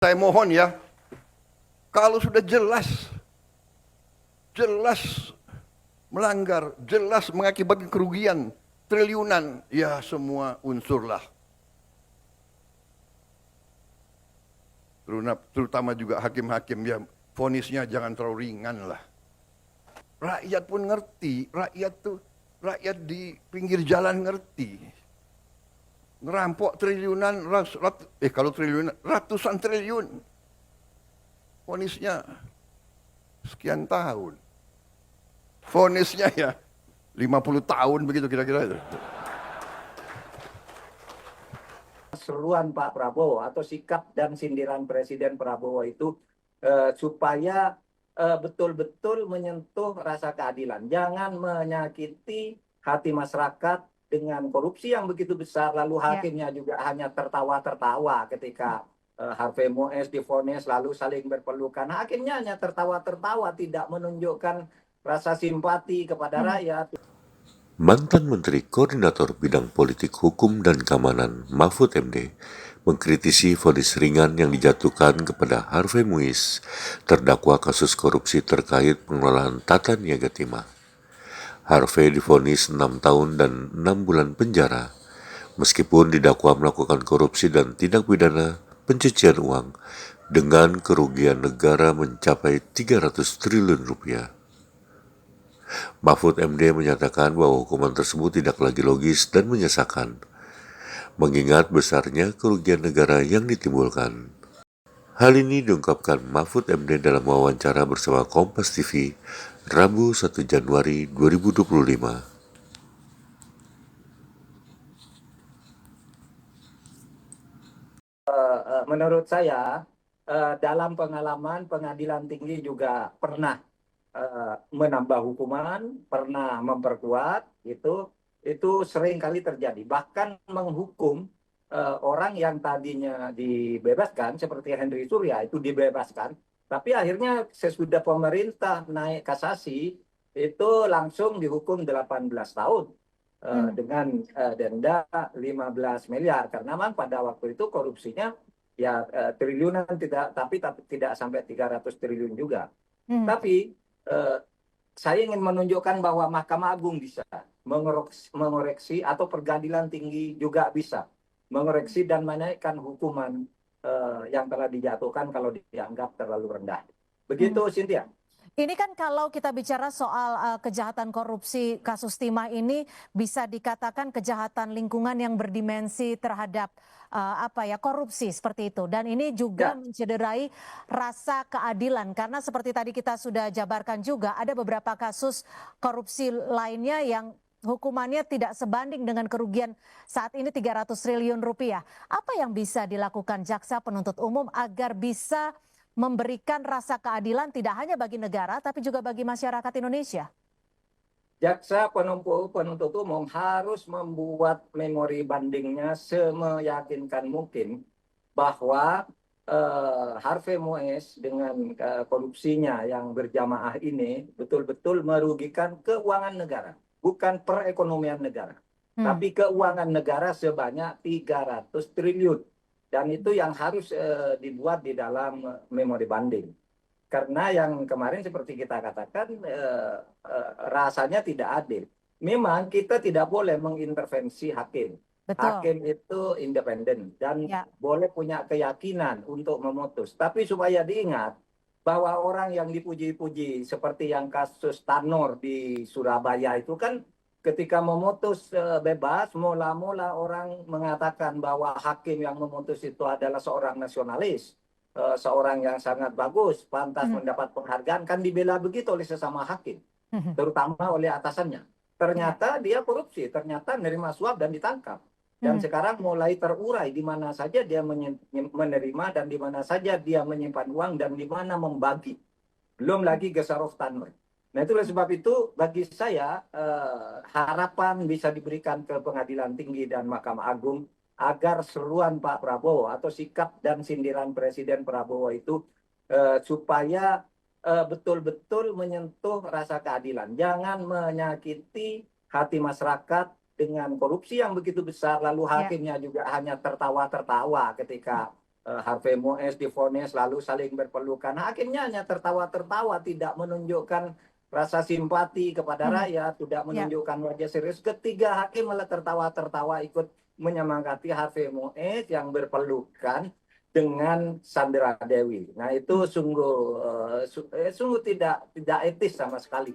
Saya mohon ya, kalau sudah jelas melanggar, jelas mengakibatkan kerugian triliunan, ya semua unsurlah. Terutama juga hakim-hakim ya, vonisnya jangan terlalu ringan lah. Rakyat pun ngerti, rakyat di pinggir jalan ngerti. Ngerampok triliunan, kalau triliunan, ratusan triliun. Vonisnya sekian tahun. Vonisnya ya 50 tahun begitu kira-kira itu. Seruan Pak Prabowo atau sikap dan sindiran Presiden Prabowo itu supaya betul-betul menyentuh rasa keadilan. Jangan menyakiti hati masyarakat dengan korupsi yang begitu besar, lalu hakimnya juga hanya tertawa-tertawa ketika Harvey Mois divonis lalu saling berpelukan. Hakimnya hanya tertawa-tertawa, tidak menunjukkan rasa simpati kepada rakyat. Mantan Menteri Koordinator Bidang Politik Hukum dan Keamanan Mahfud MD mengkritisi vonis ringan yang dijatuhkan kepada Harvey Mois, terdakwa kasus korupsi terkait pengelolaan tata niaga timah. Harvey divonis 6 tahun dan 6 bulan penjara, meskipun didakwa melakukan korupsi dan tindak pidana pencucian uang dengan kerugian negara mencapai 300 triliun rupiah. Mahfud MD menyatakan bahwa hukuman tersebut tidak lagi logis dan menyesakan, mengingat besarnya kerugian negara yang ditimbulkan. Hal ini diungkapkan Mahfud MD dalam wawancara bersama Kompas TV, Rabu 1 Januari 2025. Menurut saya, dalam pengalaman pengadilan tinggi juga pernah menambah hukuman, pernah memperkuat, itu sering kali terjadi. Bahkan menghukum orang yang tadinya dibebaskan, seperti Henry Surya itu dibebaskan, tapi akhirnya sesudah pemerintah naik kasasi, itu langsung dihukum 18 tahun dengan denda 15 miliar. Karena memang pada waktu itu korupsinya ya triliunan, tapi tidak sampai 300 triliun juga. Tapi saya ingin menunjukkan bahwa Mahkamah Agung bisa mengoreksi atau Pengadilan Tinggi juga bisa mengoreksi dan menaikkan hukuman yang telah dijatuhkan kalau dianggap terlalu rendah. Begitu, Cynthia. Ini kan kalau kita bicara soal kejahatan korupsi kasus timah ini bisa dikatakan kejahatan lingkungan yang berdimensi terhadap korupsi seperti itu, dan ini juga mencederai rasa keadilan karena seperti tadi kita sudah jabarkan juga ada beberapa kasus korupsi lainnya yang hukumannya tidak sebanding dengan kerugian saat ini 300 triliun rupiah. Apa yang bisa dilakukan jaksa penuntut umum agar bisa memberikan rasa keadilan tidak hanya bagi negara tapi juga bagi masyarakat Indonesia? Jaksa penuntut umum harus membuat memori bandingnya semeyakinkan mungkin bahwa Harvey Mois dengan korupsinya yang berjamaah ini betul-betul merugikan keuangan negara, bukan perekonomian negara, tapi keuangan negara sebanyak 300 triliun. Dan itu yang harus dibuat di dalam memori banding. Karena yang kemarin seperti kita katakan rasanya tidak adil. Memang kita tidak boleh mengintervensi hakim. Betul. Hakim itu independen dan boleh punya keyakinan untuk memutus. Tapi supaya diingat bahwa orang yang dipuji-puji seperti yang kasus Tanur di Surabaya itu kan ketika memutus bebas, mula-mula orang mengatakan bahwa hakim yang memutus itu adalah seorang nasionalis, seorang yang sangat bagus, pantas mendapat penghargaan, kan dibela begitu oleh sesama hakim, terutama oleh atasannya. Ternyata dia korupsi, ternyata menerima suap dan ditangkap. Dan sekarang mulai terurai di mana saja dia menerima dan di mana saja dia menyimpan uang dan di mana membagi. Belum lagi Gesarov Tanur. Nah, itulah sebab itu bagi saya harapan bisa diberikan ke Pengadilan Tinggi dan Mahkamah Agung agar seruan Pak Prabowo atau sikap dan sindiran Presiden Prabowo itu supaya betul-betul menyentuh rasa keadilan. Jangan menyakiti hati masyarakat dengan korupsi yang begitu besar, lalu hakimnya juga hanya tertawa-tertawa ketika Harvey Moise divonis lalu saling berpelukan. Hakimnya hanya tertawa-tertawa, tidak menunjukkan rasa simpati kepada rakyat, tidak menunjukkan wajah serius. Ketiga hakim malah tertawa-tertawa ikut menyemangati Harvey Moise yang berpelukan dengan Sandra Dewi. Nah itu sungguh tidak etis sama sekali.